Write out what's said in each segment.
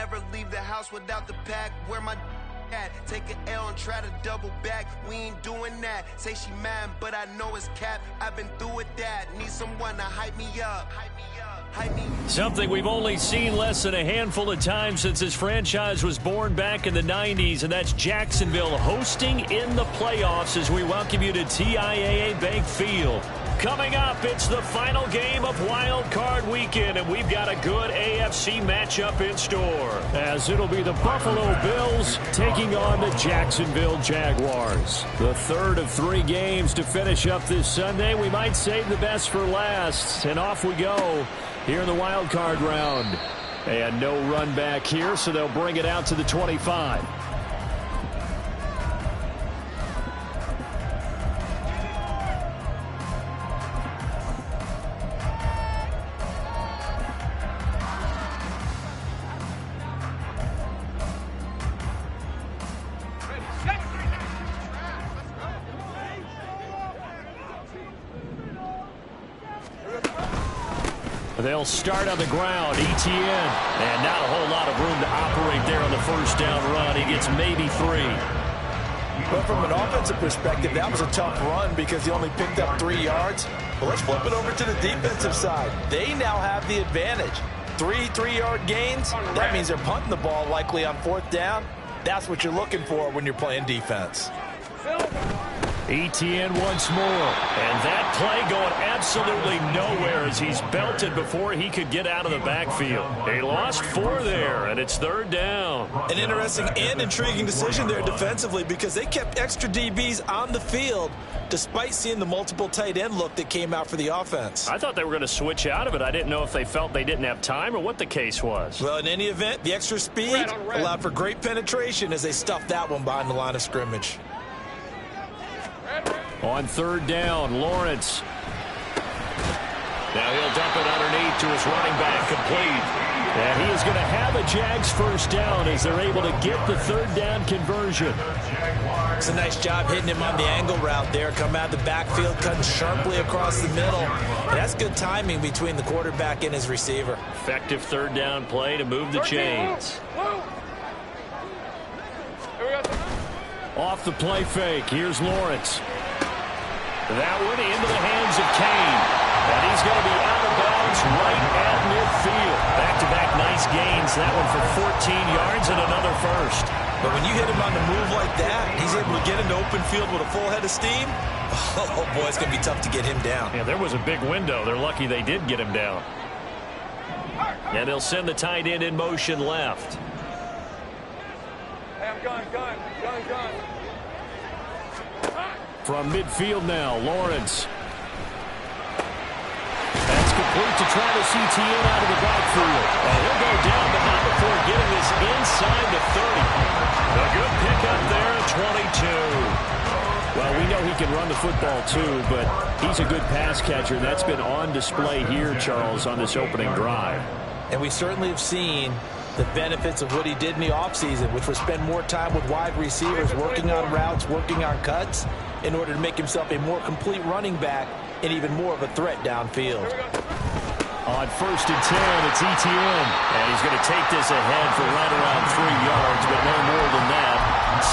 never leave the house without the pack. Where my at? Take an L and try to double back. We ain't doing that. Say she mad, but I know it's cap. I've been through with that. Need someone to hype me up. Hype me up. Hype me up. Something we've only seen less than a handful of times since this franchise was born back in the 90s, and that's Jacksonville hosting in the playoffs as we welcome you to TIAA Bank Field. Coming up, it's the final game of Wild Card Weekend, and we've got a good AFC matchup in store, as it'll be the Buffalo Bills taking on the Jacksonville Jaguars. The third of 3 games to finish up this Sunday. We might save the best for last, and off we go here in the Wild Card round. And no run back here, so they'll bring it out to the 25. They'll start on the ground. ETN. And not a whole lot of room to operate there on the first down run. He gets maybe 3. But from an offensive perspective, that was a tough run because he only picked up 3 yards. But let's flip it over to the defensive side. They now have the advantage. 3 3-yard gains. That means they're punting the ball likely on 4th down. That's what you're looking for when you're playing defense. ETN once more. And that play going absolutely nowhere as he's belted before he could get out of the backfield. They lost 4 there, and it's 3rd down. An interesting and intriguing decision there defensively because they kept extra DBs on the field despite seeing the multiple tight end look that came out for the offense. I thought they were going to switch out of it. I didn't know if they felt they didn't have time or what the case was. Well, in any event, the extra speed allowed for great penetration as they stuffed that one behind the line of scrimmage. On 3rd down, Lawrence. Now he'll dump it underneath to his running back, complete. And he is going to have a Jags first down as they're able to get the 3rd down conversion. It's a nice job hitting him on the angle route there. Come out of the backfield, cutting sharply across the middle. And that's good timing between the quarterback and his receiver. Effective 3rd down play to move the chains. Off the play fake, here's Lawrence. That one into the hands of Kane. And he's going to be out of bounds right at midfield. Back-to-back nice gains. That one for 14 yards and another first. But when you hit him on the move like that, he's able to get into open field with a full head of steam. Oh, boy, it's going to be tough to get him down. Yeah, there was a big window. They're lucky they did get him down. And they'll send the tight end in motion left. Hey, I'm going. From midfield now, Lawrence. That's complete to Travis Etienne out of the backfield. And he'll go down, but not before getting this inside the 30. A good pickup there at 22. Well, we know he can run the football too, but he's a good pass catcher. That's been on display here, Charles, on this opening drive. And we certainly have seen the benefits of what he did in the offseason, which was spend more time with wide receivers, working on routes, working on cuts, in order to make himself a more complete running back and even more of a threat downfield. On 1st and 10, it's Etienne. And he's going to take this ahead for right around 3 yards, but no more than that.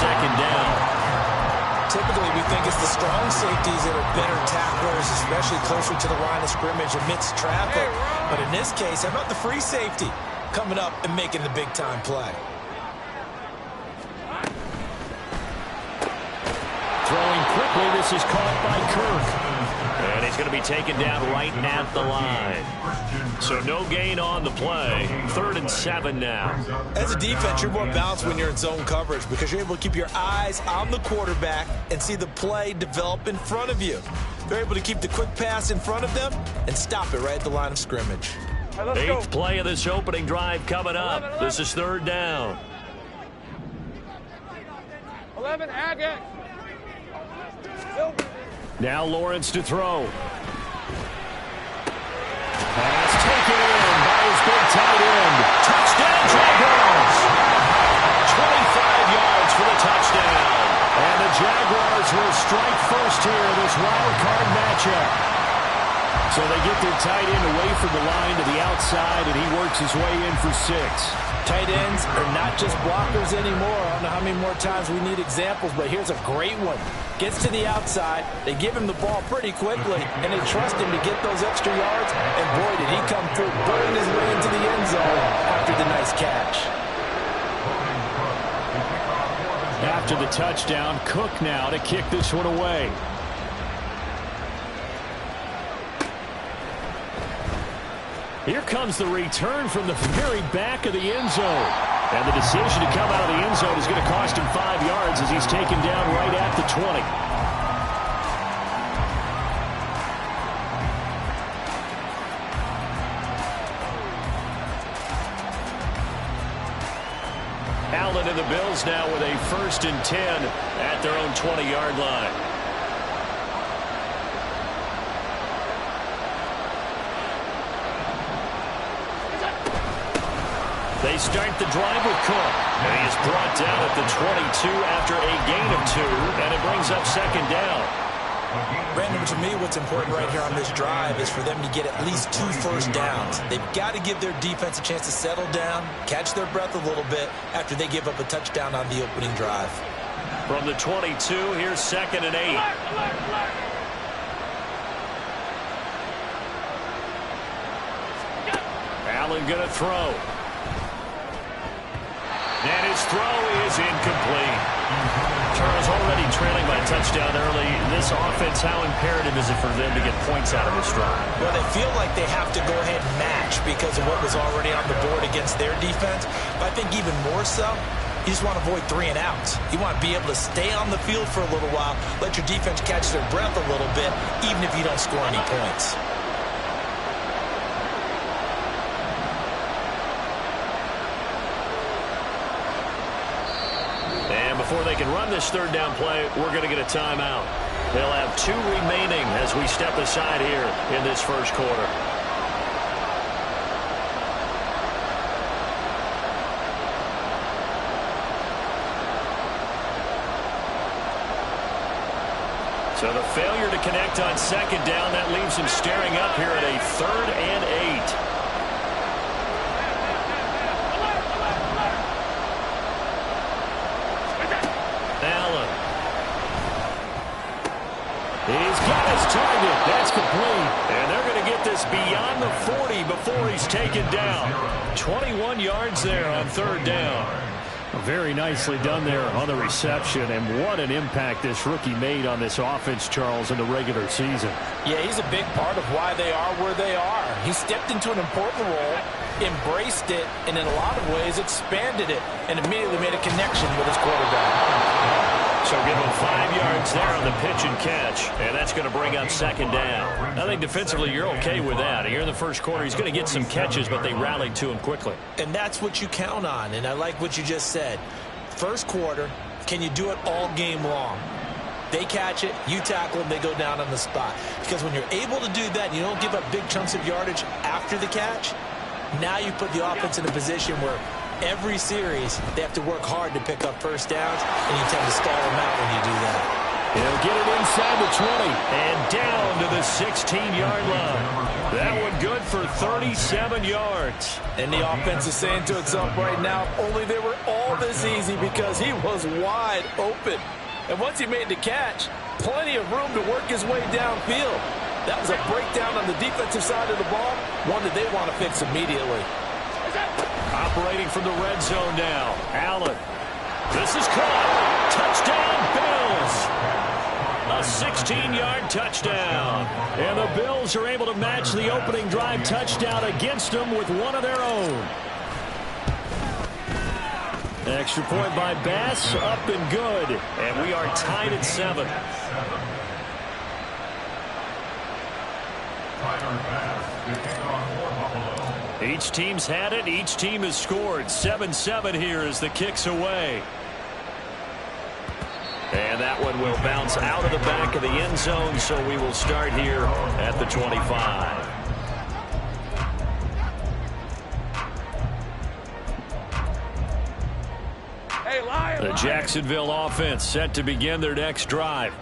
2nd down. Typically, we think it's the strong safeties that are better tacklers, especially closer to the line of scrimmage amidst traffic. But in this case, how about the free safety coming up and making the big-time play? Throwing quickly, this is caught by Kirk. And he's going to be taken down right at the line. So no gain on the play. 3rd and 7 now. As a defense, you're more balanced when you're in zone coverage because you're able to keep your eyes on the quarterback and see the play develop in front of you. They're able to keep the quick pass in front of them and stop it right at the line of scrimmage. Right, 8th play of this opening drive coming up. 11. This is 3rd down. 11, Agate. Now Lawrence to throw. Pass taken in by his big tight end. Touchdown, Jaguars! 25 yards for the touchdown. And the Jaguars will strike first here in this wild card matchup. So they get their tight end away from the line to the outside, and he works his way in for 6. Tight ends are not just blockers anymore. I don't know how many more times we need examples, but here's a great one. Gets to the outside, they give him the ball pretty quickly, and they trust him to get those extra yards, and boy, did he come through, burning his way into the end zone after the nice catch. After the touchdown, Cook now to kick this one away. Here comes the return from the very back of the end zone. And the decision to come out of the end zone is going to cost him 5 yards as he's taken down right at the 20. Allen and the Bills now with a 1st and 10 at their own 20-yard line. They start the drive with Cook. And he is brought down at the 22 after a gain of 2, and it brings up 2nd down. Brandon, to me, what's important right here on this drive is for them to get at least 2 first downs. They've got to give their defense a chance to settle down, catch their breath a little bit after they give up a touchdown on the opening drive. From the 22, here's 2nd and 8. Allen going to throw. And his throw is incomplete. Charles already trailing by a touchdown early. This offense, how imperative is it for them to get points out of this drive? Well, they feel like they have to go ahead and match because of what was already on the board against their defense. But I think even more so, you just want to avoid 3 and outs. You want to be able to stay on the field for a little while, let your defense catch their breath a little bit, even if you don't score any points. Before they can run this 3rd down play, we're going to get a timeout. They'll have 2 remaining as we step aside here in this 1st quarter. So the failure to connect on 2nd down, that leaves him staring up here at a 3rd and 8. He's got his target. That's complete. And they're going to get this beyond the 40 before he's taken down. 21 yards there on 3rd down. Very nicely done there on the reception. And what an impact this rookie made on this offense, Charles, in the regular season. Yeah, he's a big part of why they are where they are. He stepped into an important role, embraced it, and in a lot of ways expanded it, and immediately made a connection with his quarterback. So give him 5 yards there on the pitch and catch, and that's going to bring up 2nd down. I think defensively you're okay with that. Here in the 1st quarter, he's going to get some catches, but they rallied to him quickly. And that's what you count on, and I like what you just said. 1st quarter, can you do it all game long? They catch it, you tackle them, they go down on the spot. Because when you're able to do that, you don't give up big chunks of yardage after the catch, now you put the offense in a position where every series, they have to work hard to pick up 1st downs, and you tend to stall them out when you do that. He'll get it inside the 20 and down to the 16-yard line. That one good for 37 yards. And the offense is saying to itself right now, only they were all this easy because he was wide open. And once he made the catch, plenty of room to work his way downfield. That was a breakdown on the defensive side of the ball, one that they want to fix immediately. Operating from the red zone now. Allen. This is caught. Touchdown, Bills. A 16-yard touchdown. And the Bills are able to match the opening drive touchdown against them with one of their own. Extra point by Bass, up and good. And we are tied at 7. Each team's had it. Each team has scored. 7-7 here as the kick's away. And that one will bounce out of the back of the end zone, so we will start here at the 25. The Jacksonville offense set to begin their next drive.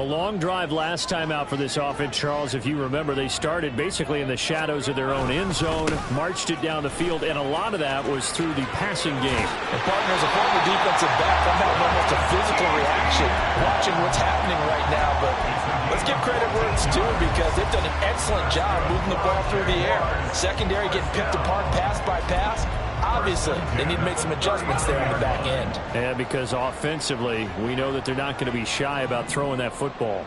A long drive last time out for this offense, Charles. If you remember, they started basically in the shadows of their own end zone, marched it down the field, and a lot of that was through the passing game. And partner, as a former defensive back, I'm having almost a physical reaction watching what's happening right now. But let's give credit where it's due because they've done an excellent job moving the ball through the air. Secondary getting picked apart pass by pass. Obviously, they need to make some adjustments there on the back end. And because offensively, we know that they're not going to be shy about throwing that football.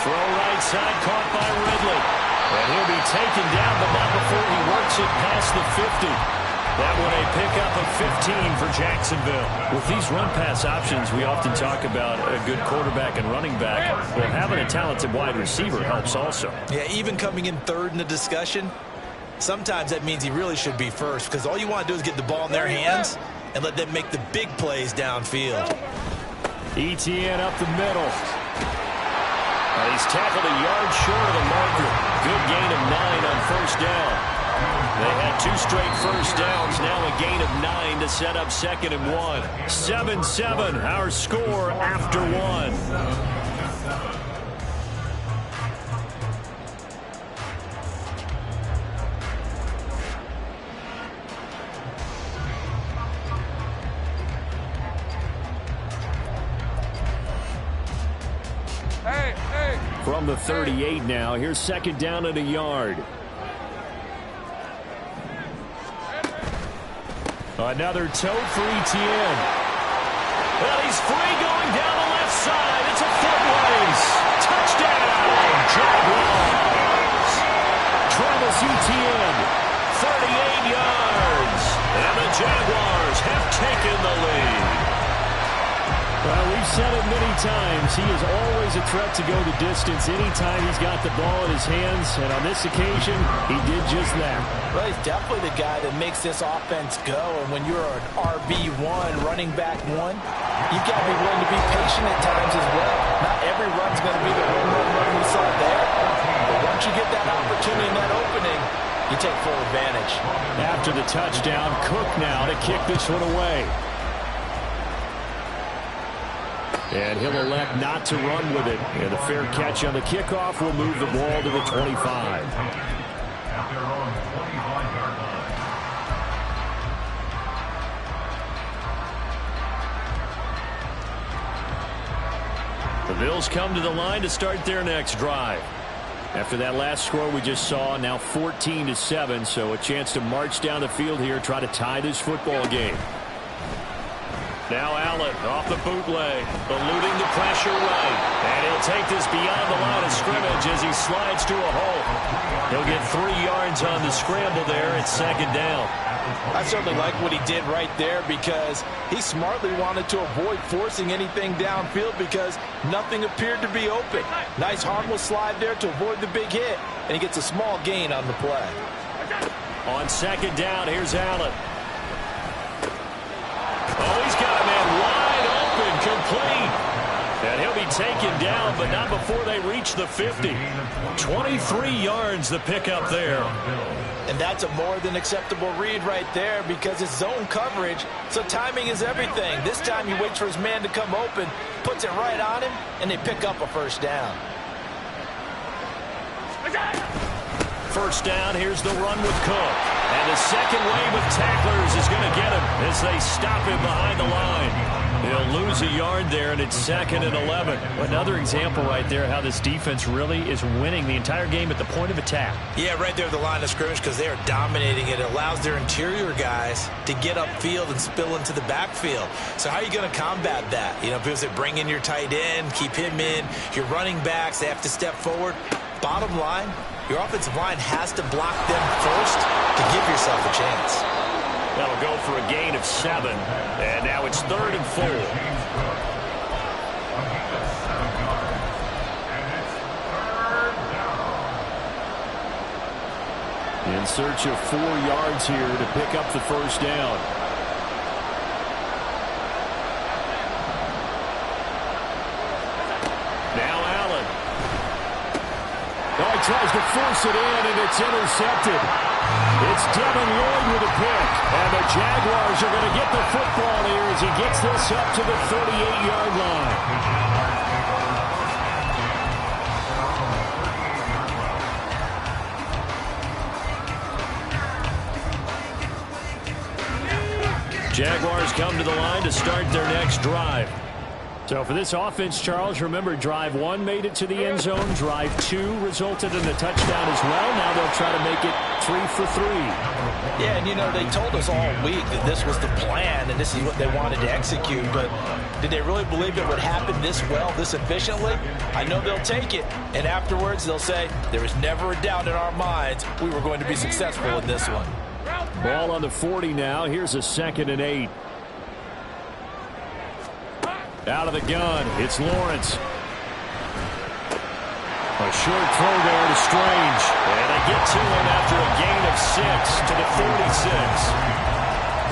Throw right side, caught by Ridley. And he'll be taken down, but not before he works it past the 50. That one a pickup of 15 for Jacksonville. With these run-pass options, we often talk about a good quarterback and running back. Well, having a talented wide receiver helps also. Yeah, even coming in third in the discussion, sometimes that means he really should be first because all you want to do is get the ball in their hands and let them make the big plays downfield. ETN up the middle. He's tackled a yard short of the marker. Good gain of 9 on first down. They had 2 straight first downs, now a gain of 9 to set up 2nd and 1. 7-7, our score after 1. From the 38 now, here's 2nd down and a yard. Another toe for ETN. Well, he's free going down the left side. It's a foot race. Touchdown, Jaguars. Travis Etienne, 38 yards. And the Jaguars have taken the lead. Well, we've said it many times. He is always a threat to go the distance anytime he's got the ball in his hands. And on this occasion, he did just that. Well, he's definitely the guy that makes this offense go. And when you're an RB1, running back 1, you've got to be willing to be patient at times as well. Not every run's going to be the home run we saw there. But once you get that opportunity and that opening, you take full advantage. After the touchdown, Cook now to kick this one away. And he'll elect not to run with it. And a fair catch on the kickoff will move the ball to the 25. The Bills come to the line to start their next drive. After that last score we just saw, now 14-7, so a chance to march down the field here, try to tie this football game. Now Allen off the bootleg, eluding the pressure right. And he'll take this beyond the line of scrimmage as he slides to a hole. He'll get 3 yards on the scramble there at 2nd down. I certainly like what he did right there because he smartly wanted to avoid forcing anything downfield because nothing appeared to be open. Nice harmless slide there to avoid the big hit, and he gets a small gain on the play. On 2nd down, here's Allen. Oh, he's got a man wide open, complete. And he'll be taken down, but not before they reach the 50. 23 yards the pickup there. And that's a more than acceptable read right there because it's zone coverage, so timing is everything. This time he waits for his man to come open, puts it right on him, and they pick up a first down. First down, here's the run with Cook. And the second wave of tacklers is going to get him as they stop him behind the line. He'll lose a yard there, and it's 2nd and 11. Another example right there how this defense really is winning the entire game at the point of attack. Yeah, right there at the line of scrimmage because they are dominating it. It allows their interior guys to get upfield and spill into the backfield. So how are you going to combat that? You know, because they bring in your tight end, keep him in. Your running backs, they have to step forward. Bottom line, your offensive line has to block them first to give yourself a chance. That'll go for a gain of 7. And now it's 3rd and 4. In search of 4 yards here to pick up the first down. Now Allen. Oh, he tries to force it in, and it's intercepted. It's Devin Lloyd with a pick. And the Jaguars are going to get the football here as he gets this up to the 38-yard line. Jaguars come to the line to start their next drive. So for this offense, Charles, remember, drive 1 made it to the end zone. Drive 2 resulted in a touchdown as well. Now they'll try to make it 3 for 3. Yeah, and you know, they told us all week that this was the plan and this is what they wanted to execute. But did they really believe it would happen this well, this efficiently? I know they'll take it. And afterwards, they'll say, there was never a doubt in our minds we were going to be successful in this one. Ball on the 40 now. Here's a 2nd and 8. Out of the gun, it's Lawrence. A short throw there to Strange. And they get to him after a gain of 6 to the 46.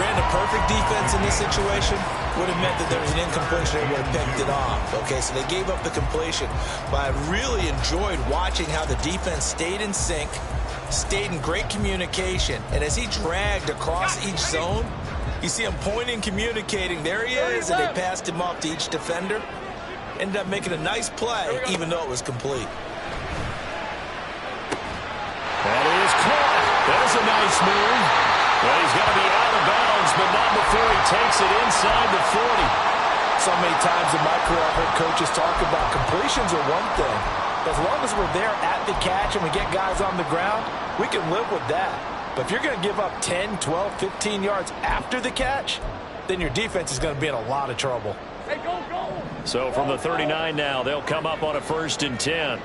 Brandon, perfect defense in this situation would have meant that there was an incompletion and would have picked it off. Okay, so they gave up the completion. But I really enjoyed watching how the defense stayed in sync, stayed in great communication, and as he dragged across each zone, you see him pointing, communicating. There he is, and they passed him off to each defender. Ended up making a nice play, even though it was complete. That is caught. That is a nice move. Well, he's going to be out of bounds, but not before he takes it inside the 40. So many times in my career, I've heard coaches talk about completions are one thing. As long as we're there at the catch and we get guys on the ground, we can live with that. But if you're going to give up 10, 12, 15 yards after the catch, then your defense is going to be in a lot of trouble. Hey, go, go. So from the 39 now, they'll come up on a 1st and 10.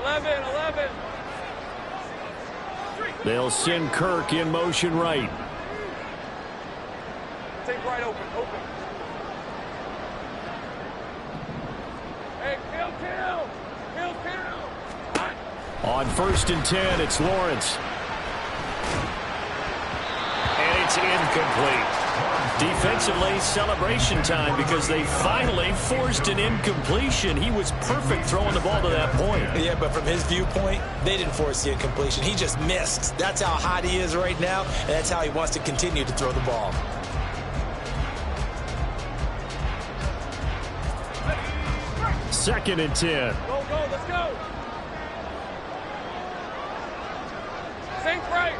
11. They'll send Kirk in motion right. Take right open. Hey, kill. On 1st and 10, it's Lawrence. And it's incomplete. Defensively, celebration time because they finally forced an incompletion. He was perfect throwing the ball to that point. Yeah, but from his viewpoint, they didn't force the incompletion. He just missed. That's how hot he is right now, and that's how he wants to continue to throw the ball. Second and 10. Go, let's go. Sink right.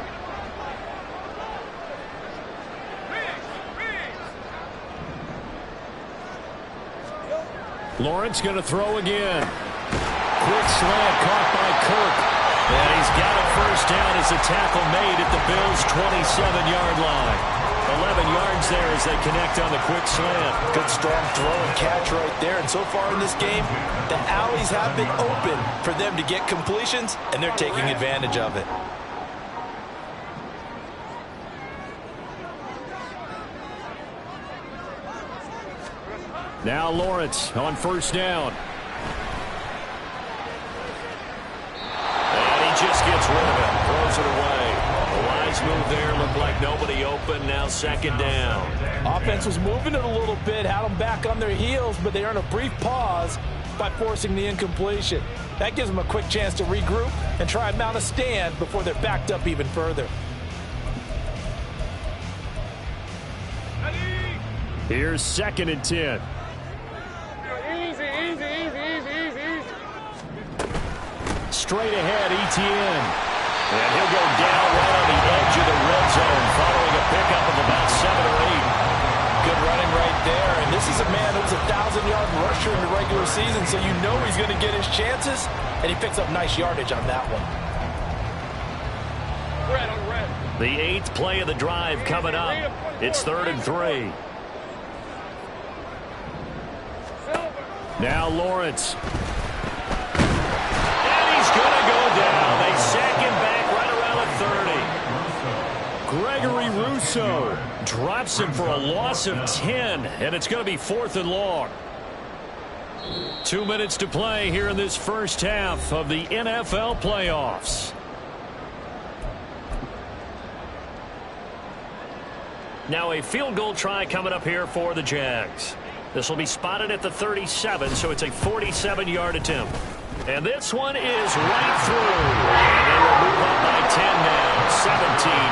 Lawrence going to throw again. Quick slant caught by Kirk. And he's got a 1st down as a tackle made at the Bills' 27-yard line. 11 yards there as they connect on the quick slant. Good strong throw and catch right there. And so far in this game, the alleys have been open for them to get completions, and they're taking advantage of it. Now Lawrence on 1st down. And he just gets rid of it. Throws it away. A wise move there. Looked like nobody open. Now 2nd down. Offense was moving it a little bit, had them back on their heels, but they earned a brief pause by forcing the incompletion. That gives them a quick chance to regroup and try and mount a stand before they're backed up even further. Here's 2nd and 10. Easy. Straight ahead, Etienne. And he'll go down right on the edge of the red zone following a pickup of about 7 or 8. Good running right there. And this is a man who was a 1,000-yard rusher in the regular season, so you know he's going to get his chances, and he picks up nice yardage on that one. Red on red. The 8th play of the drive coming up. It's 3rd and 3. Now Lawrence. And he's going to go down. They sack him back right around the 30. Gregory Rousseau drops him for a loss of 10, and it's going to be 4th and long. 2 minutes to play here in this first half of the NFL playoffs. Now a field goal try coming up here for the Jags. This will be spotted at the 37, so it's a 47-yard attempt. And this one is right through. And they will move up by 10 now,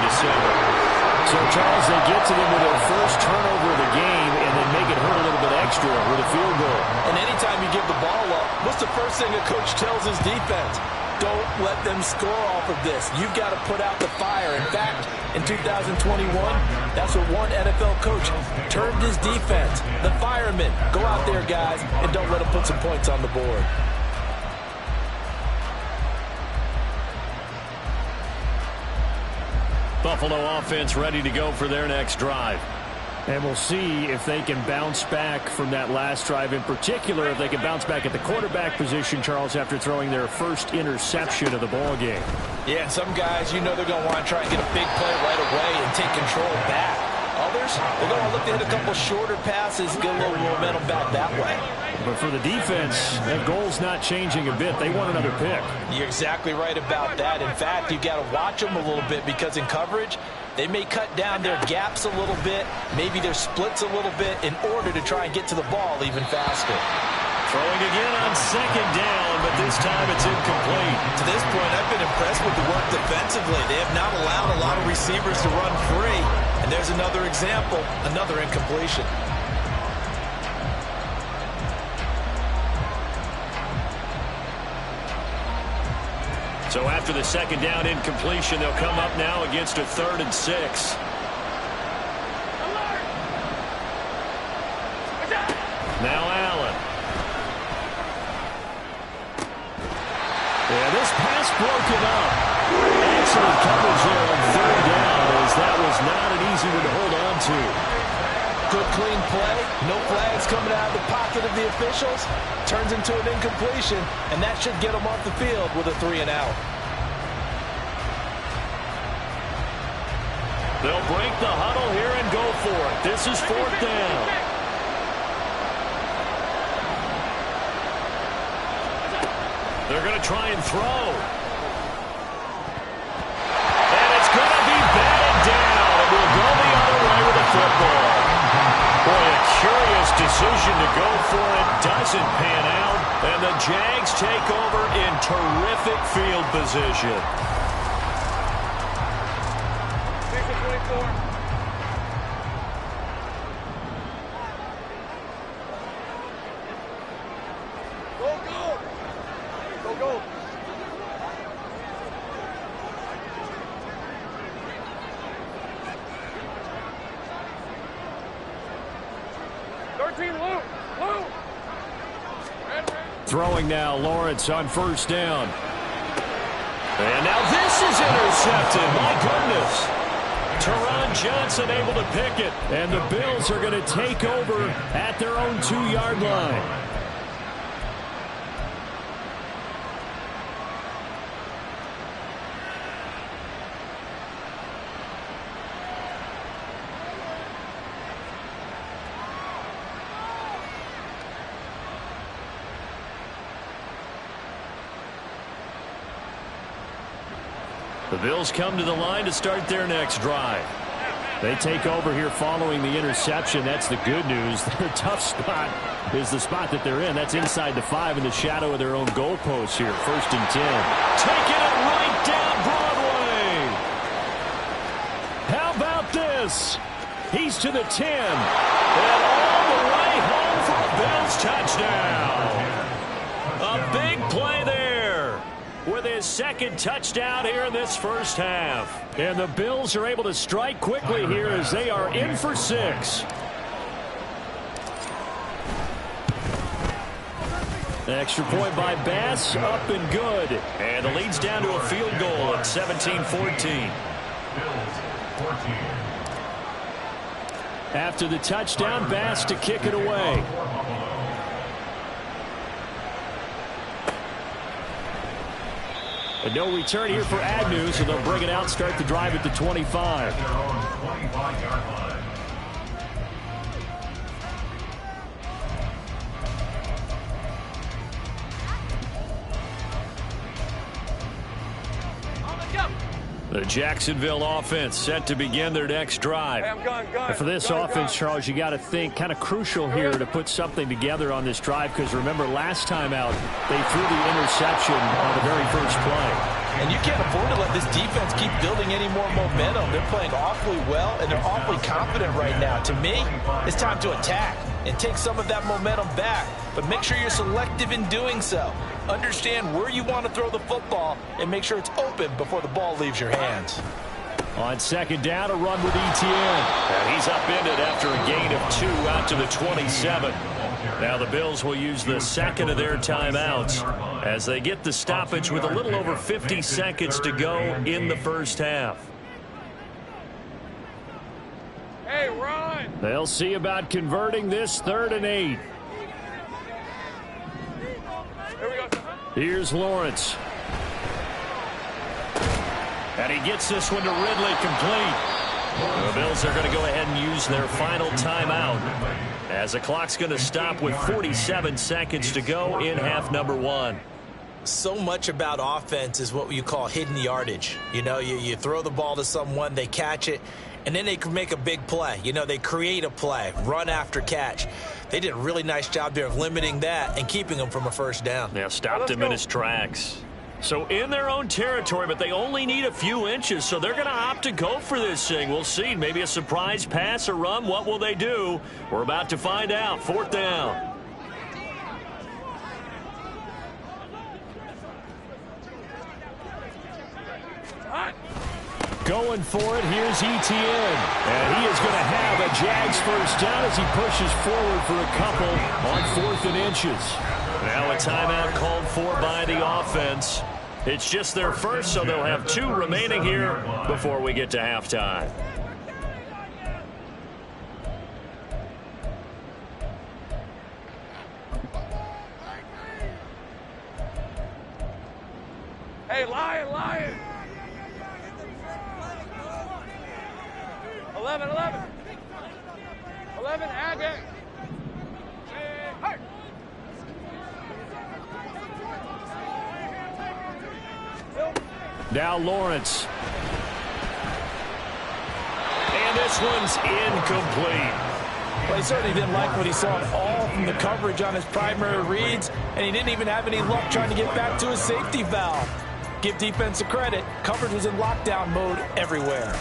17-7. So, Charles, they get to them with their first turnover of the game and then make it hurt a little bit extra with a field goal. And anytime you give the ball up, what's the first thing a coach tells his defense? Don't let them score off of this. You've got to put out the fire. In fact, in 2021, that's what one NFL coach termed his defense. The firemen. Go out there, guys, and don't let them put some points on the board. Buffalo offense ready to go for their next drive. And we'll see if they can bounce back from that last drive. In particular, if they can bounce back at the quarterback position, Charles, after throwing their first interception of the ball game. Yeah, and some guys, you know they're going to want to try and get a big play right away and take control back. Others, they're going to look to hit a couple shorter passes, get a little momentum back that way. But for the defense, that goal's not changing a bit. They want another pick. You're exactly right about that. In fact, you've got to watch them a little bit because in coverage, they may cut down their gaps a little bit, maybe their splits a little bit in order to try and get to the ball even faster. Throwing again on second down, but this time it's incomplete. To this point, I've been impressed with the work defensively. They have not allowed a lot of receivers to run free. And there's another example, another incompletion. So after the second down incompletion, they'll come up now against a 3rd and 6. Now Allen. Yeah, this pass broken up. Excellent coverage there on 3rd down, as that was not an easy one to hold on to. Good clean play. No flags coming out of the pocket of the officials. Turns into an incompletion, and that should get them off the field with a 3 and out. They'll break the huddle here and go for it. This is 4th down. They're going to try and throw. And it's going to be batted down. It will go the other way with the football. Boy, a curious decision to go for it. Doesn't pan out. And the Jags take over in terrific field position. 24. Go. 13, Luke. Throwing now, Lawrence on 1st down. And now this is intercepted. My goodness. Teron Johnson able to pick it. And the Bills are going to take over at their own 2-yard line. The Bills come to the line to start their next drive. They take over here following the interception. That's the good news. Their tough spot is the spot that they're in. That's inside the 5 in the shadow of their own goalpost here. 1st and 10. Taking it right down Broadway. How about this? He's to the 10. And all the way home for a Bills touchdown. A big play there with his 2nd touchdown here in this first half. And the Bills are able to strike quickly here as they are in for 6. Extra point by Bass, up and good. And the lead's down to a field goal at 17-14. After the touchdown, Bass to kick it away. And no return here for Agnew, so they'll bring it out, start the drive at the 25. The Jacksonville offense set to begin their next drive. Hey, I'm gun. And for this offense, Charles, you got to think kind of crucial here to put something together on this drive, because remember last time out they threw the interception on the very first play. And you can't afford to let this defense keep building any more momentum. They're playing awfully well, and they're awfully confident right now. To me, it's time to attack and take some of that momentum back. But make sure you're selective in doing so. Understand where you want to throw the football and make sure it's open before the ball leaves your hands. On second down, a run with Etienne. And he's upended after a gain of 2 out to the 27. Now the Bills will use the second of their timeouts as they get the stoppage with a little over 50 seconds to go in the first half. Hey, run! They'll see about converting this 3rd and 8. Here we go. Here's Lawrence. And he gets this one to Ridley complete. The Bills are going to go ahead and use their final timeout as the clock's going to stop with 47 seconds to go in half number 1. So much about offense is what you call hidden yardage. You know, you throw the ball to someone, they catch it, and then they can make a big play. You know, they create a play, run after catch. They did a really nice job there of limiting that and keeping him from a first down. Yeah, stopped him in his tracks. So in their own territory, but they only need a few inches, so they're going to opt to go for this thing. We'll see. Maybe a surprise pass or run. What will they do? We're about to find out. 4th down. Going for it, here's Etienne. And he is going to have a Jags first down as he pushes forward for a couple on 4th and inches. Now a timeout called for by the offense. It's just their first, so they'll have 2 remaining here before we get to halftime. Hey, Lion! 11, Agate. Hey! Now Lawrence. And this one's incomplete. Well, he certainly didn't like what he saw at all from the coverage on his primary reads, and he didn't even have any luck trying to get back to his safety valve. Give defense a credit. Coverage was in lockdown mode everywhere.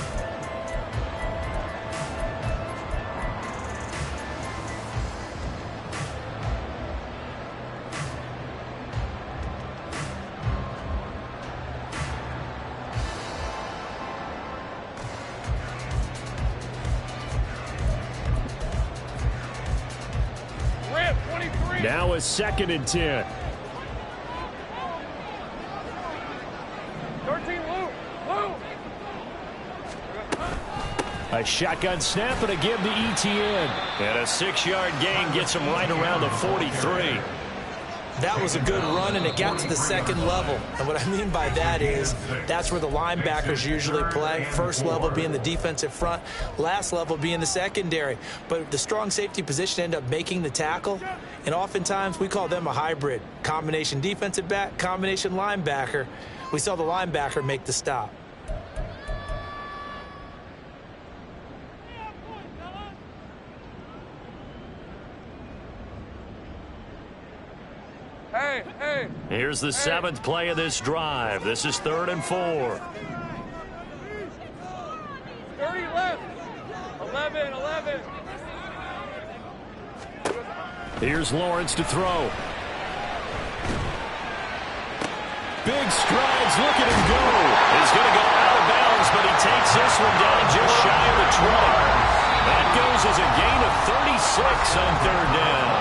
Now a 2nd and 10. 13, Lou. A shotgun snap and a give to Etienne. And a 6-yard gain gets him right around the 43. That was a good run, and it got to the 2nd level. And what I mean by that is that's where the linebackers usually play. First level being the defensive front, last level being the secondary. But the strong safety position ended up making the tackle, and oftentimes we call them a hybrid. Combination defensive back, combination linebacker. We saw the linebacker make the stop. Hey. Here's the 7th play of this drive. This is 3rd and 4. 30 left. 11. Here's Lawrence to throw. Big strides, look at him go. He's going to go out of bounds, but he takes this one down just shy of the 20. That goes as a gain of 36 on 3rd down.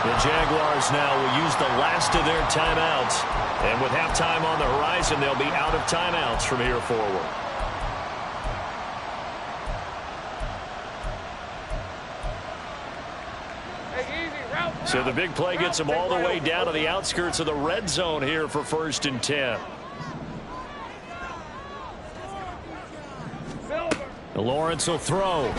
The Jaguars now will use the last of their timeouts. And with halftime on the horizon, they'll be out of timeouts from here forward. So the big play gets them all the way down to the outskirts of the red zone here for 1st and 10. Lawrence will throw.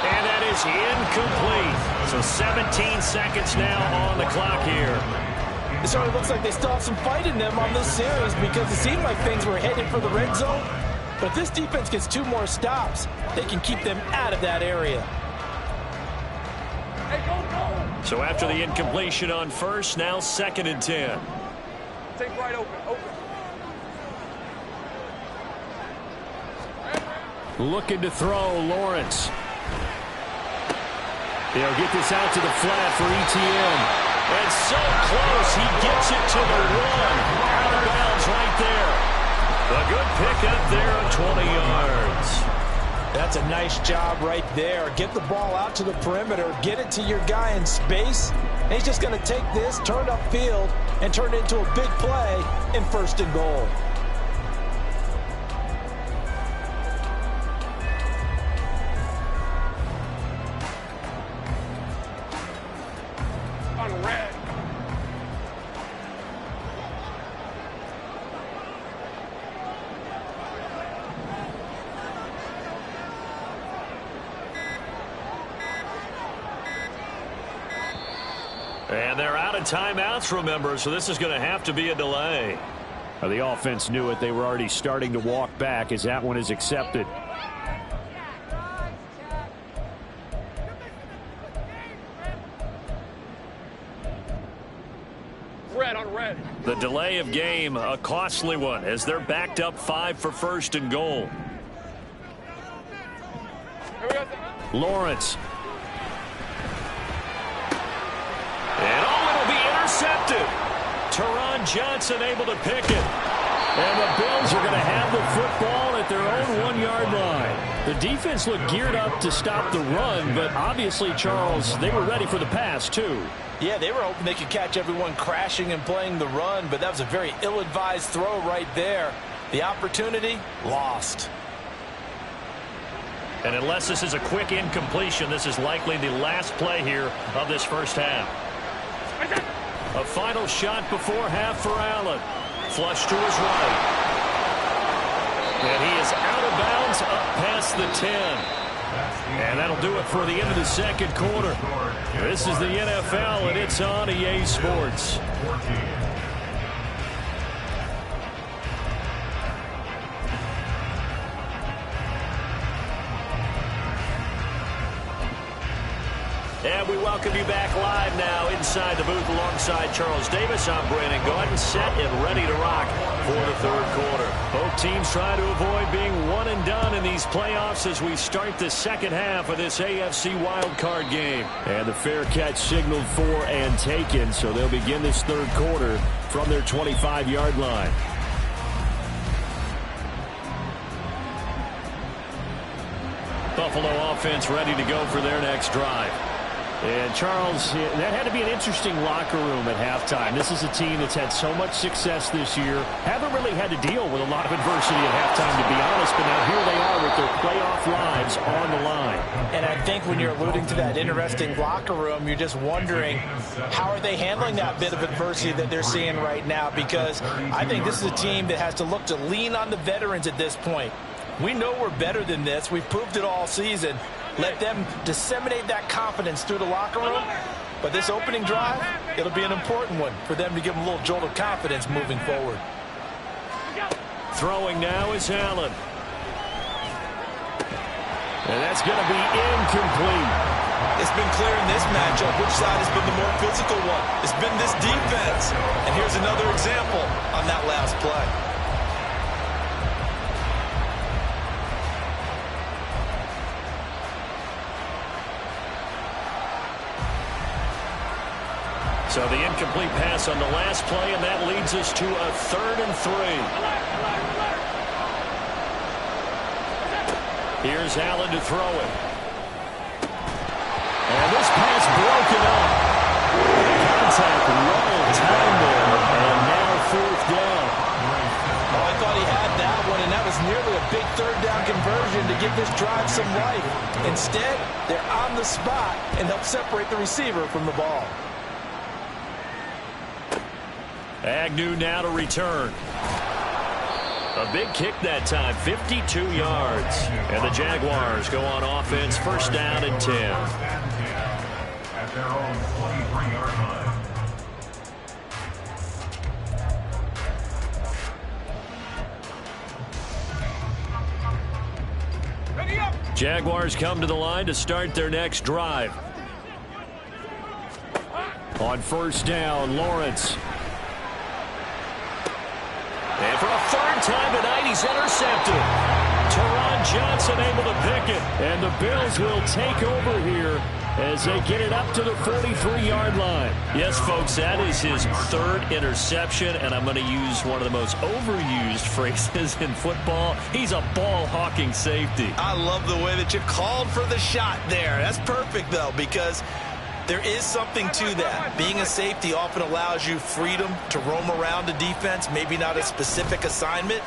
And that is incomplete. So 17 seconds now on the clock here. It certainly looks like they still have some fight in them on this series because it seemed like things were headed for the red zone. But if this defense gets 2 more stops, they can keep them out of that area. Hey, go. So after the incompletion on first, now 2nd and 10. Take right open. Looking to throw, Lawrence. They'll get this out to the flat for ETN. And so close, he gets it to the 1. Out of bounds right there. A good pickup there of 20 yards. That's a nice job right there. Get the ball out to the perimeter, get it to your guy in space, and he's just going to take this, turn upfield, and turn it into a big play in 1st and goal. On red. And they're out of timeouts, remember, so this is going to have to be a delay. The offense knew it. They were already starting to walk back as that one is accepted. Red on red. The delay of game, a costly one, as they're backed up 5 for 1st and goal. Lawrence. And it'll be intercepted. Teron Johnson able to pick it. And the Bills are going to have the football at their own 1-yard line. The defense looked geared up to stop the run, but obviously, Charles, they were ready for the pass, too. Yeah, they were hoping they could catch everyone crashing and playing the run, but that was a very ill-advised throw right there. The opportunity, lost. And unless this is a quick incompletion, this is likely the last play here of this first half. A final shot before half for Allen. Flush to his right. And he is out of bounds up past the 10. And that'll do it for the end of the 2nd quarter. This is the NFL, and it's on EA Sports. And we welcome you back live now inside the booth alongside Charles Davis. I'm Brandon Gaudin, set and ready to rock for the 3rd quarter. Both teams trying to avoid being one and done in these playoffs as we start the 2nd half of this AFC wildcard game. And the fair catch signaled for and taken, so they'll begin this 3rd quarter from their 25-yard line. Buffalo offense ready to go for their next drive. And, Charles, that had to be an interesting locker room at halftime. This is a team that's had so much success this year. Haven't really had to deal with a lot of adversity at halftime, to be honest. But now here they are with their playoff lives on the line. And I think when you're alluding to that interesting locker room, you're just wondering how are they handling that bit of adversity that they're seeing right now? Because I think this is a team that has to look to lean on the veterans at this point. We know we're better than this. We've proved it all season. Let them disseminate that confidence through the locker room. But this opening drive, it'll be an important one for them to give them a little jolt of confidence moving forward. Throwing now is Allen. And that's going to be incomplete. It's been clear in this matchup which side has been the more physical one. It's been this defense. And here's another example on that last play. So the incomplete pass on the last play, and that leads us to a 3rd and 3. Here's Allen to throw it. And this pass broken up. Contact well timed there, and now 4th down. Oh, I thought he had that one, and that was nearly a big 3rd down conversion to give this drive some life. Instead, they're on the spot and help separate the receiver from the ball. Agnew now to return. A big kick that time, 52 yards. And the Jaguars go on offense, 1st down and 10. At their own 23-yard line. Jaguars come to the line to start their next drive. On first down, Lawrence. And for a third time tonight, he's intercepted. Teron Johnson able to pick it. And the Bills will take over here as they get it up to the 43-yard line. Yes, folks, that is his third interception, and I'm going to use one of the most overused phrases in football. He's a ball-hawking safety. I love the way that you called for the shot there. That's perfect, though, because there is something to that. Being a safety often allows you freedom to roam around the defense, maybe not a specific assignment.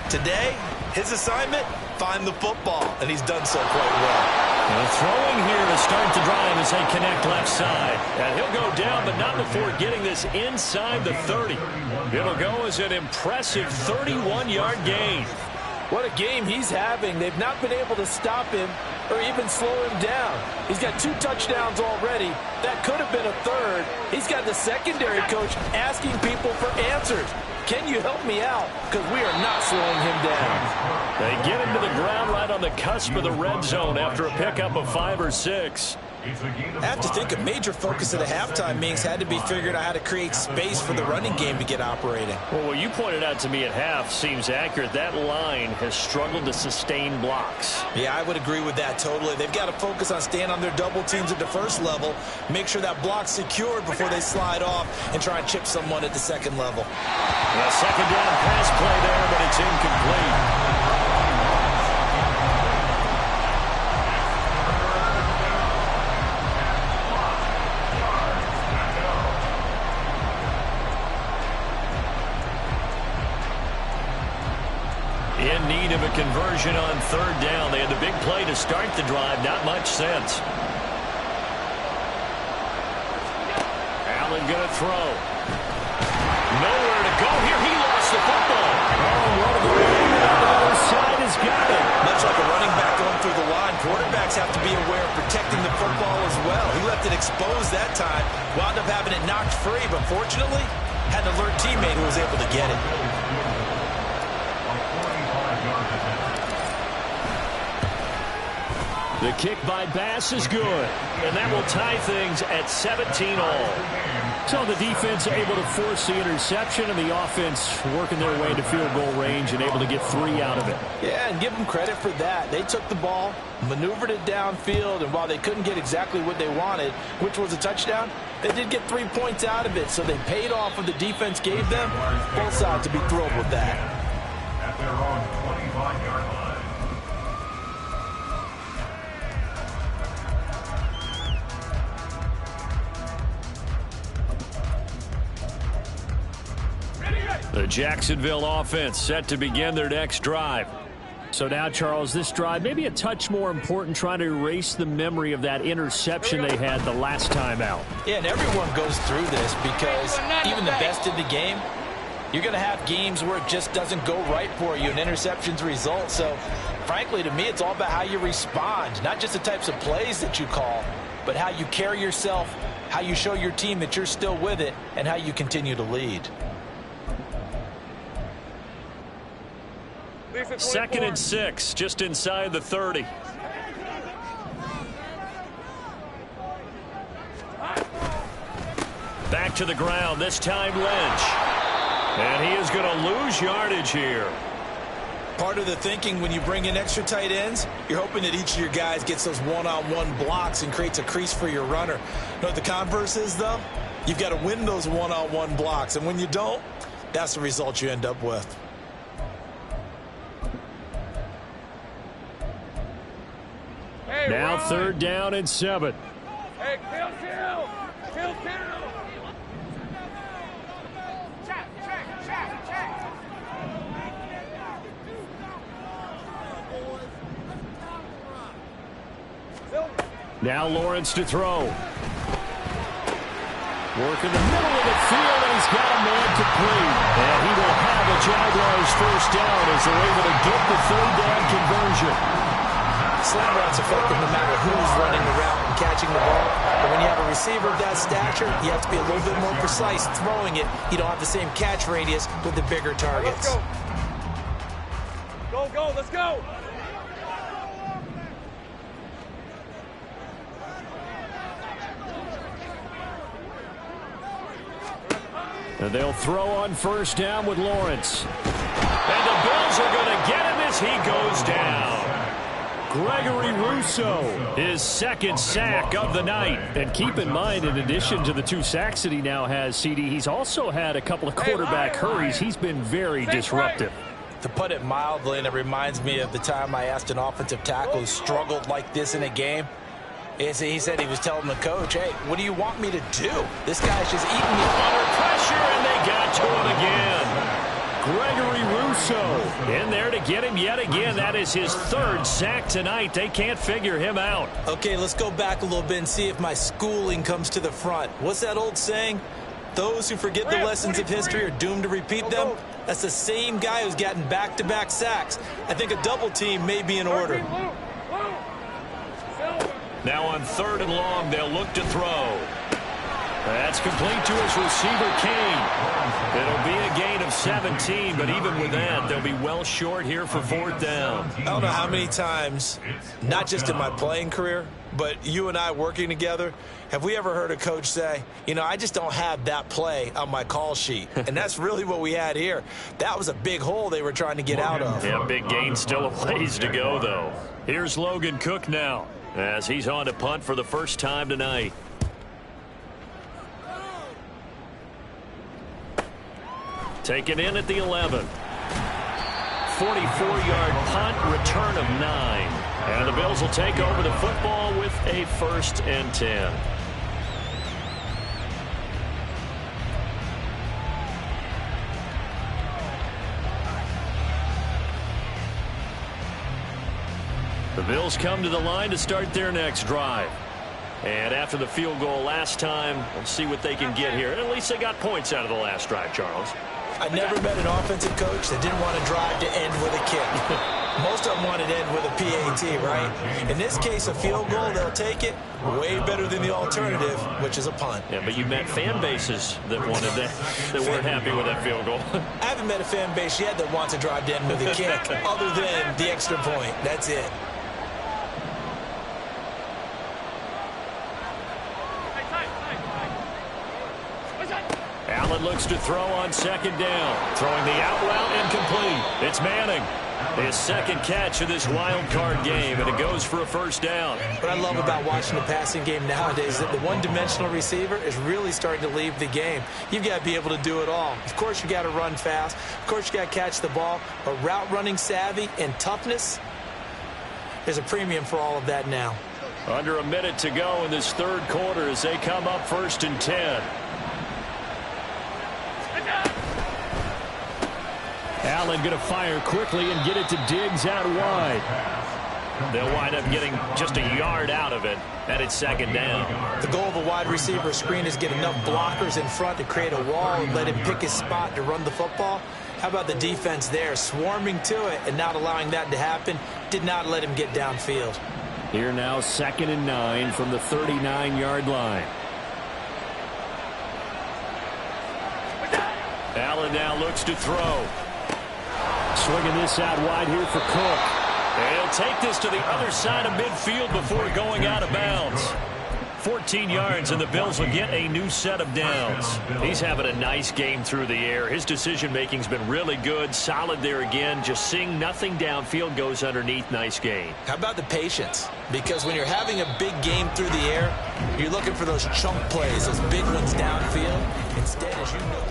Today, his assignment, find the football, and he's done so quite well. And throwing here to start the drive as they connect left side. And he'll go down, but not before getting this inside the 30. It'll go as an impressive 31-yard gain. What a game he's having. They've not been able to stop him or even slow him down. He's got 2 touchdowns already. That could have been a third. He's got the secondary coach asking people for answers. Can you help me out? Because we are not slowing him down. They get him to the ground right on the cusp of the red zone after a pickup of 5 or 6. I have to think a major focus of the halftime meetings had to be figuring out how to create space for the running game to get operating. Well, what you pointed out to me at half seems accurate. That line has struggled to sustain blocks. Yeah, I would agree with that totally. They've got to focus on staying on their double teams at the first level, make sure that block's secured before they slide off and try and chip someone at the second level. A second down pass play there, but it's incomplete. In need of a conversion on third down. They had the big play to start the drive. Not much sense. Allen going to throw. Nowhere to go here. He lost the football. Oh, what a move. The other side has got it. Much like a running back going through the line, quarterbacks have to be aware of protecting the football as well. He left it exposed that time. Wound up having it knocked free, but fortunately, had an alert teammate who was able to get it. The kick by Bass is good, and that will tie things at 17 all. So the defense able to force the interception, and the offense working their way to field goal range and able to get 3 out of it. Yeah, and give them credit for that. They took the ball, maneuvered it downfield, and while they couldn't get exactly what they wanted, which was a touchdown, they did get 3 points out of it, so they paid off what the defense gave them. Both sides to be thrilled with that. At their own 25-yard line. The Jacksonville offense set to begin their next drive. So now, Charles, this drive maybe a touch more important, trying to erase the memory of that interception they had the last time out. Yeah, and everyone goes through this because even the best in the game, you're going to have games where it just doesn't go right for you and interceptions result. So, frankly, to me, it's all about how you respond, not just the types of plays that you call, but how you carry yourself, how you show your team that you're still with it, and how you continue to lead. 2nd and 6, just inside the 30. Back to the ground, this time Lynch. And he is going to lose yardage here. Part of the thinking when you bring in extra tight ends, you're hoping that each of your guys gets those one-on-one blocks and creates a crease for your runner. You know what the converse is, though? You've got to win those one-on-one blocks, and when you don't, that's the result you end up with. Now 3rd down and 7. Hey, kill. Now Lawrence to throw. Work in the middle of the field, and he's got a man complete. And he will have a Jaguars first down as they're able to get the 3rd down conversion. Slant route's effective no matter who's running the route and catching the ball. But when you have a receiver of that stature, you have to be a little bit more precise throwing it. You don't have the same catch radius with the bigger targets. Let's go. Go, let's go. And they'll throw on first down with Lawrence. And the Bills are going to get him as he goes down. Gregory Rousseau, his second sack of the night. And keep in mind, in addition to the 2 sacks that he now has, CD, he's also had a couple of quarterback hurries. He's been very disruptive. To put it mildly, and it reminds me of the time I asked an offensive tackle who struggled like this in a game. He said he was telling the coach, hey, what do you want me to do? This guy's just eating me under pressure, and they got to him again. Gregory Rousseau in there to get him yet again. That is his 3rd sack tonight. They can't figure him out. Okay, let's go back a little bit and see if my schooling comes to the front. What's that old saying? Those who forget the lessons of history are doomed to repeat them. That's the same guy who's gotten back-to-back sacks. I think a double team may be in order. Now on 3rd and long, they'll look to throw. That's complete to his receiver, Kane. It'll be a gain of 17, but even with that, they'll be well short here for 4th down. I don't know how many times, not just in my playing career, but you and I working together, have we ever heard a coach say, you know, I just don't have that play on my call sheet. And that's really what we had here. That was a big hole they were trying to get out of. Yeah, big gain, still a ways to go, though. Here's Logan Cook now, as he's on to punt for the first time tonight. Taken in at the 11. 44-yard punt, return of 9. And the Bills will take over the football with a 1st and 10. The Bills come to the line to start their next drive. And after the field goal last time, we'll see what they can get here. At least they got points out of the last drive, Charles. I never met an offensive coach that didn't want to drive to end with a kick. Most of them wanted to end with a PAT, right? In this case, a field goal, they'll take it. Way better than the alternative, which is a punt. Yeah, but you met fan bases that wanted that, that weren't happy with that field goal. I haven't met a fan base yet that wants to drive to end with a kick, other than the extra point. That's it. Allen looks to throw on 2nd down. Throwing the out route incomplete. It's Manning. His 2nd catch of this wild card game, and it goes for a 1st down. What I love about watching the passing game nowadays is that the one-dimensional receiver is really starting to leave the game. You've got to be able to do it all. Of course, you got to run fast. Of course, you got to catch the ball. But route running savvy and toughness, there's a premium for all of that now. Under a minute to go in this 3rd quarter as they come up 1st and 10. Allen going to fire quickly and get it to Diggs out wide. They'll wind up getting just a yard out of it, and it's 2nd down. The goal of a wide receiver screen is get enough blockers in front to create a wall and let him pick his spot to run the football. How about the defense there, swarming to it and not allowing that to happen? Did not let him get downfield. Here now, 2nd and 9 from the 39-yard line. Allen now looks to throw. Swinging this out wide here for Cook. And he'll take this to the other side of midfield before going out of bounds. 14 yards, and the Bills will get a new set of downs. He's having a nice game through the air. His decision-making's been really good. Solid there again. Just seeing nothing downfield, goes underneath. Nice gain. How about the patience? Because when you're having a big game through the air, you're looking for those chunk plays, those big ones downfield. Instead, as you know,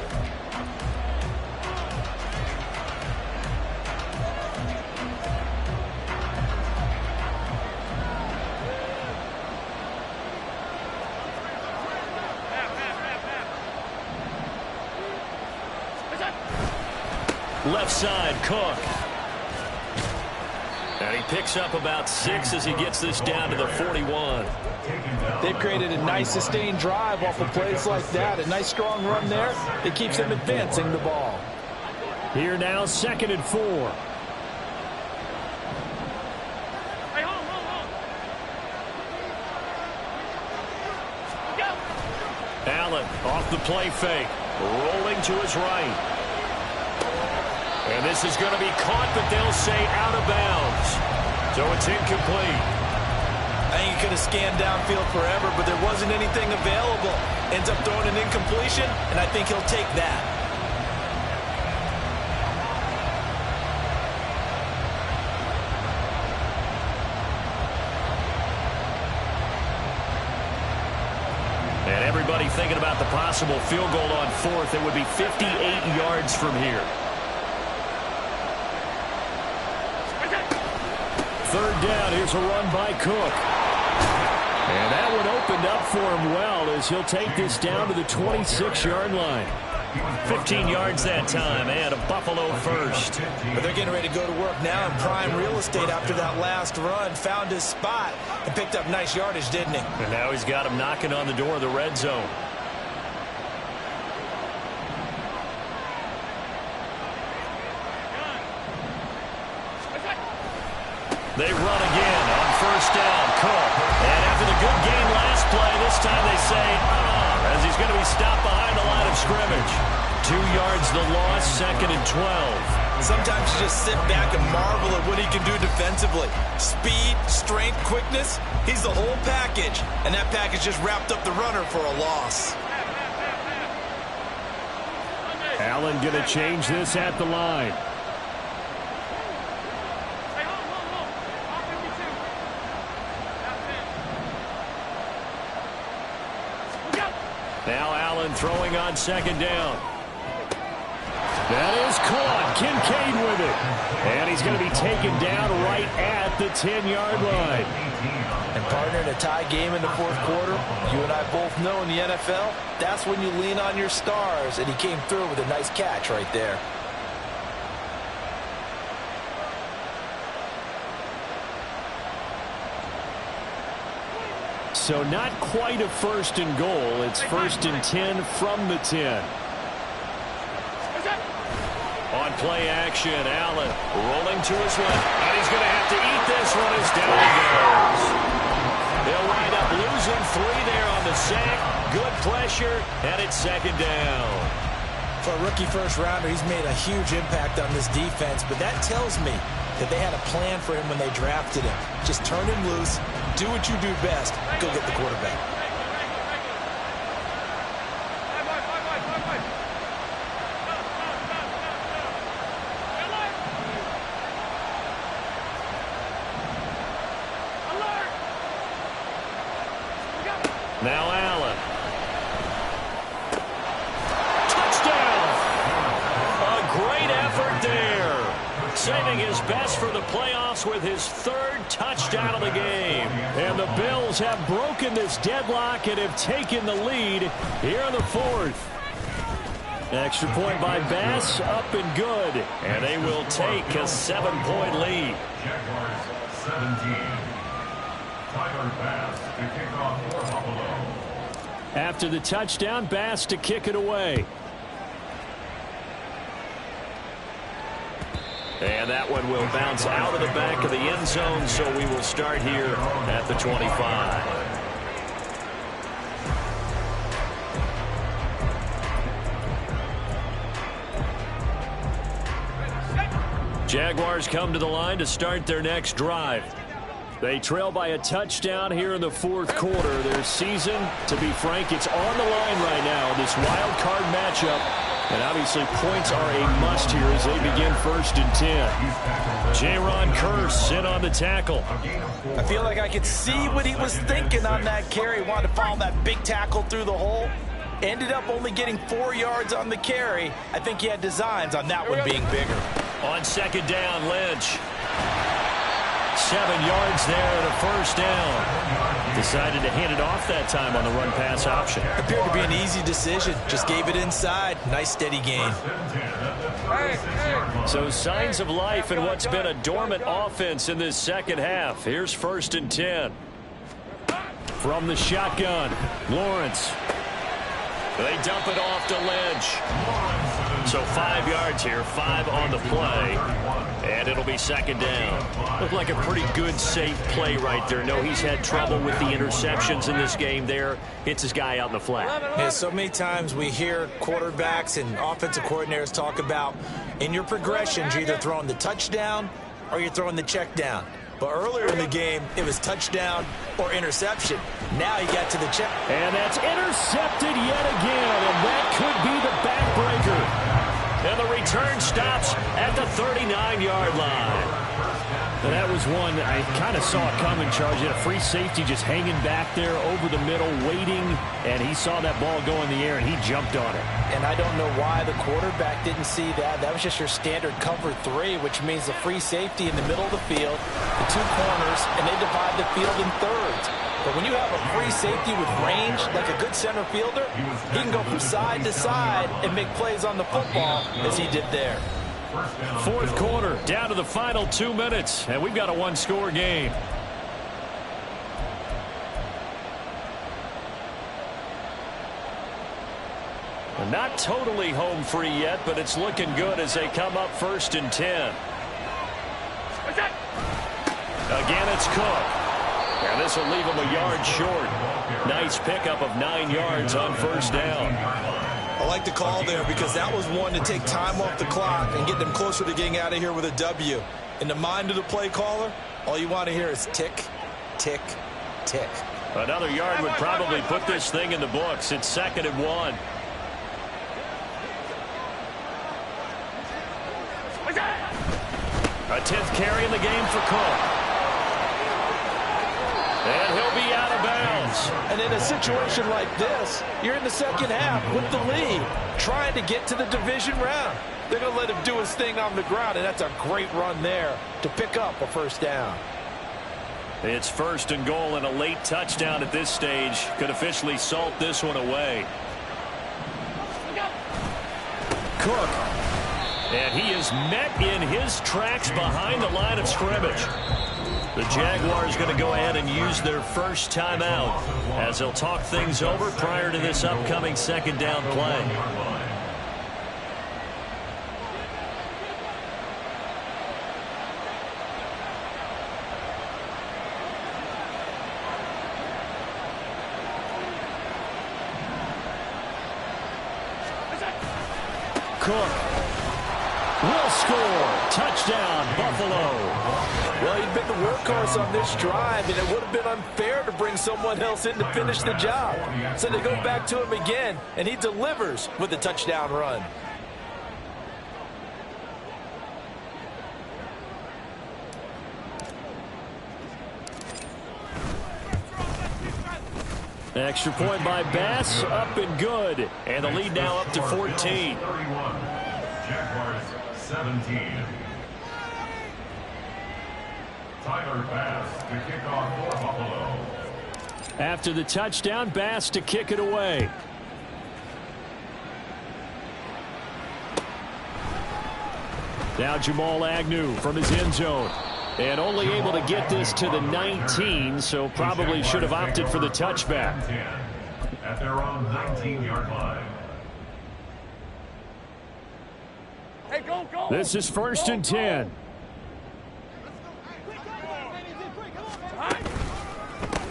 left side, Cook. And he picks up about 6 as he gets this down to the 41. They've created a nice sustained drive off of plays like that. A nice strong run there. It keeps them advancing the ball. Here now, 2nd and 4. Allen off the play fake. Rolling to his right. And this is going to be caught, but they'll say out of bounds. So it's incomplete. I think you could have scanned downfield forever, but there wasn't anything available. Ends up throwing an incompletion, and I think he'll take that. And everybody thinking about the possible field goal on fourth. It would be 58 yards from here. Third down, here's a run by Cook. And that one opened up for him well as he'll take this down to the 26-yard line. 15 yards that time, and a Buffalo first. But they're getting ready to go to work now in prime real estate after that last run. Found his spot and picked up nice yardage, didn't he? And now he's got him knocking on the door of the red zone. They run again on first down. Cook. And after the good game last play, this time they say, as he's going to be stopped behind the line of scrimmage. 2 yards the loss, 2nd and 12. Sometimes you just sit back and marvel at what he can do defensively. Speed, strength, quickness, he's the whole package. And that package just wrapped up the runner for a loss. Allen going to change this at the line. Now Allen throwing on 2nd down. That is caught. Kincaid with it. And he's going to be taken down right at the 10-yard line. And partner, in a tie game in the fourth quarter, you and I both know in the NFL, that's when you lean on your stars. And he came through with a nice catch right there. So not quite a 1st and goal. It's 1st and 10 from the 10. On play action, Allen rolling to his left. And he's going to have to eat this one as down he goes. They'll wind up losing 3 there on the sack. Good pressure, and it's 2nd down. For a rookie first-rounder, he's made a huge impact on this defense, but that tells me that they had a plan for him when they drafted him. Just turn him loose, do what you do best, go get the quarterback. Now Allen. Touchdown! A great effort there. Saving his best for the playoffs with his 3rd touchdown of the game. And the Bills have broken this deadlock and have taken the lead here in the 4th. Extra point by Bass, up and good. And they will take a 7-point lead. Jaguars 17. Tyler Bass to kick off for Buffalo. After the touchdown, Bass to kick it away. And that one will bounce out of the back of the end zone, so we will start here at the 25. Jaguars come to the line to start their next drive. They trail by a touchdown here in the 4th quarter. Their season, to be frank, it's on the line right now in this wild card matchup. And obviously points are a must here as they begin 1st and 10. Jaron Kearse in on the tackle. I feel like I could see what he was thinking on that carry. Wanted to follow that big tackle through the hole. Ended up only getting 4 yards on the carry. I think he had designs on that one being bigger. On 2nd down, Lynch. 7 yards there and a 1st down. Decided to hand it off that time on the run-pass option. Appeared to be an easy decision. Just gave it inside. Nice steady gain. So signs of life in what's been a dormant offense in this 2nd half. Here's 1st and 10. From the shotgun, Lawrence. They dump it off to Lynch. So 5 yards here, 5 on the play. And it'll be 2nd down. Looked like a pretty good, safe play right there. No, he's had trouble with the interceptions in this game there. Hits his guy out in the flat. Yeah, so many times we hear quarterbacks and offensive coordinators talk about in your progressions, you're either throwing the touchdown or you're throwing the check down. But earlier in the game, it was touchdown or interception. Now he got to the check. And that's intercepted yet again, and that could be the backbreaker. And the return stops at the 39-yard line. And that was one I kind of saw it coming, Charles. You had a free safety just hanging back there over the middle, waiting, and he saw that ball go in the air, and he jumped on it. And I don't know why the quarterback didn't see that. That was just your standard cover 3, which means the free safety in the middle of the field, the 2 corners, and they divide the field in thirds. But when you have a free safety with range, like a good center fielder, he can go from side to side and make plays on the football as he did there. Fourth quarter, down to the final 2 minutes, and we've got a one-score game. And not totally home free yet, but it's looking good as they come up 1st and 10. Again, it's Cook. And this will leave him a yard short. Nice pickup of 9 yards on 1st down. I like the call there because that was one to take time off the clock and get them closer to getting out of here with a W. In the mind of the play caller, all you want to hear is tick, tick, tick. Another yard would probably put this thing in the books. It's 2nd and 1. A 10th carry in the game for Cook. And he'll be out of bounds. And in a situation like this, you're in the second half with the lead, trying to get to the division round. They're going to let him do his thing on the ground, and that's a great run there to pick up a 1st down. It's 1st and goal, and a late touchdown at this stage could officially salt this one away. Cook. And he is met in his tracks behind the line of scrimmage. The Jaguars going to go ahead and use their first timeout as they'll talk things over prior to this upcoming 2nd down play. Cook will score. Touchdown, Buffalo. Well, he'd been the workhorse on this drive, and it would have been unfair to bring someone else in to finish the job. So they go back to him again, and he delivers with a touchdown run. Extra point by Bass, up and good. And the lead now up to 14. 31. Jaguars 17. Tyler Bass to kick off for Buffalo. After the touchdown, Bass to kick it away. Now Jamal Agnew from his end zone. And only able to get this to the 19, so probably should have opted for the touchback. At their own 19-yard line. Hey, go, go. This is 1st and 10.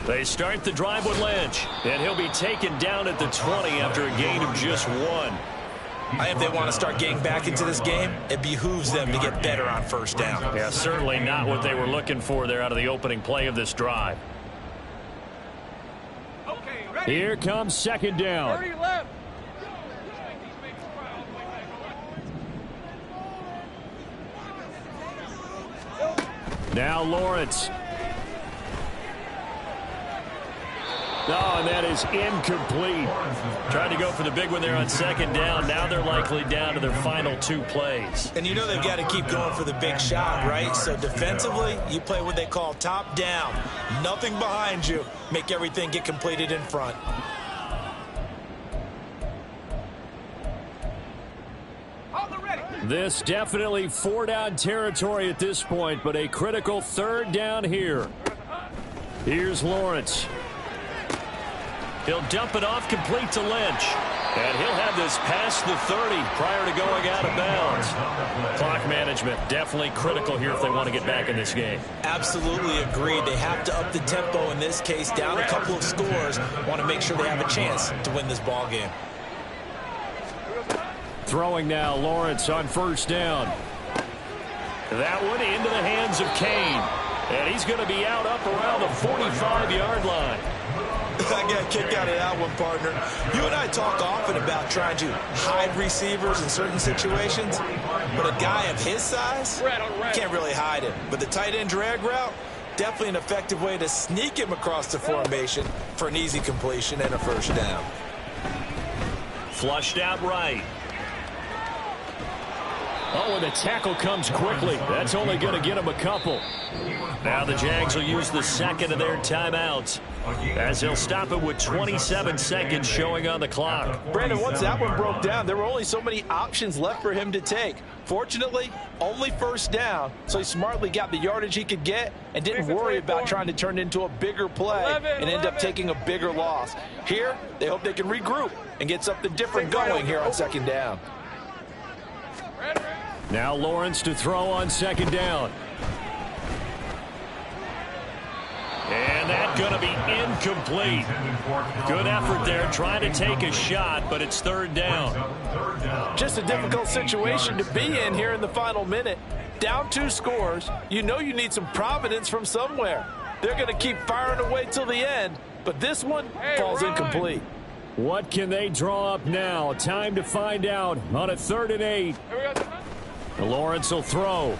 They start the drive with Lynch, and he'll be taken down at the 20 after a gain of just 1. If they want to start getting back into this game, it behooves them to get better on 1st down. Yeah, certainly not what they were looking for there out of the opening play of this drive. Okay, ready? Here comes 2nd down. 30 left. Now Lawrence. Oh, and that is incomplete. Tried to go for the big one there on 2nd down. Now they're likely down to their final 2 plays. And you know they've got to keep going for the big shot, right? So defensively, you play what they call top down. Nothing behind you. Make everything get completed in front. This definitely 4-down territory at this point, but a critical 3rd down here. Here's Lawrence. He'll dump it off complete to Lynch. And he'll have this past the 30 prior to going out of bounds. Clock management definitely critical here if they want to get back in this game. Absolutely agreed. They have to up the tempo in this case, down a couple of scores. Want to make sure they have a chance to win this ball game. Throwing now, Lawrence on 1st down. That one into the hands of Kane. And he's going to be out up around the 45-yard line. I got a kick out of that one, partner. You and I talk often about trying to hide receivers in certain situations, but a guy of his size can't really hide him. But the tight end drag route, definitely an effective way to sneak him across the formation for an easy completion and a first down. Flushed out right. Oh, and the tackle comes quickly. That's only going to get him a couple. Now the Jags will use the second of their timeouts, as they'll stop it with 27 seconds showing on the clock. Brandon, once that one broke down, there were only so many options left for him to take. Fortunately, only first down, so he smartly got the yardage he could get and didn't worry about trying to turn it into a bigger play and end up taking a bigger loss. Here, they hope they can regroup and get something different going here on second down. Now Lawrence to throw on second down. And that's going to be incomplete. Good effort there trying to take a shot, but it's third down. Just a difficult situation to be in here in the final minute. Down 2 scores, you know you need some providence from somewhere. They're going to keep firing away till the end, but this one falls incomplete. What can they draw up now? Time to find out on a 3rd and 8. Lawrence will throw.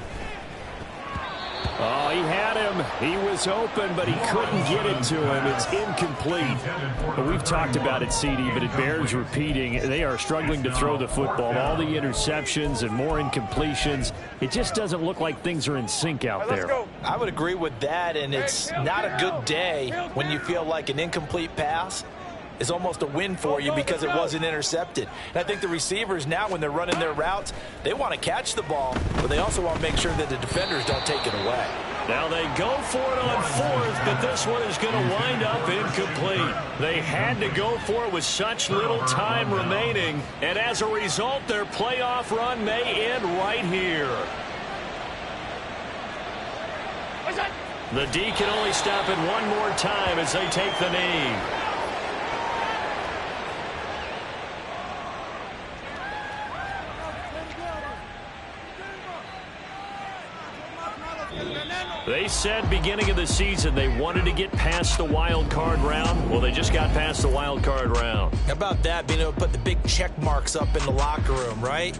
Oh, he had him. He was open, but he couldn't get it to him. It's incomplete. But we've talked about it, CD, but it bears repeating. They are struggling to throw the football. All the interceptions and more incompletions. It just doesn't look like things are in sync out there. I would agree with that, and it's not a good day when you feel like an incomplete pass is almost a win for you because it wasn't intercepted. And I think the receivers now, when they're running their routes, they want to catch the ball, but they also want to make sure that the defenders don't take it away. Now they go for it on 4th, but this one is going to wind up incomplete. They had to go for it with such little time remaining, and as a result, their playoff run may end right here. The D can only stop it one more time as they take the knee. They said beginning of the season they wanted to get past the wild card round. Well, they just got past the wild card round. How about that, being able to put the big check marks up in the locker room, right?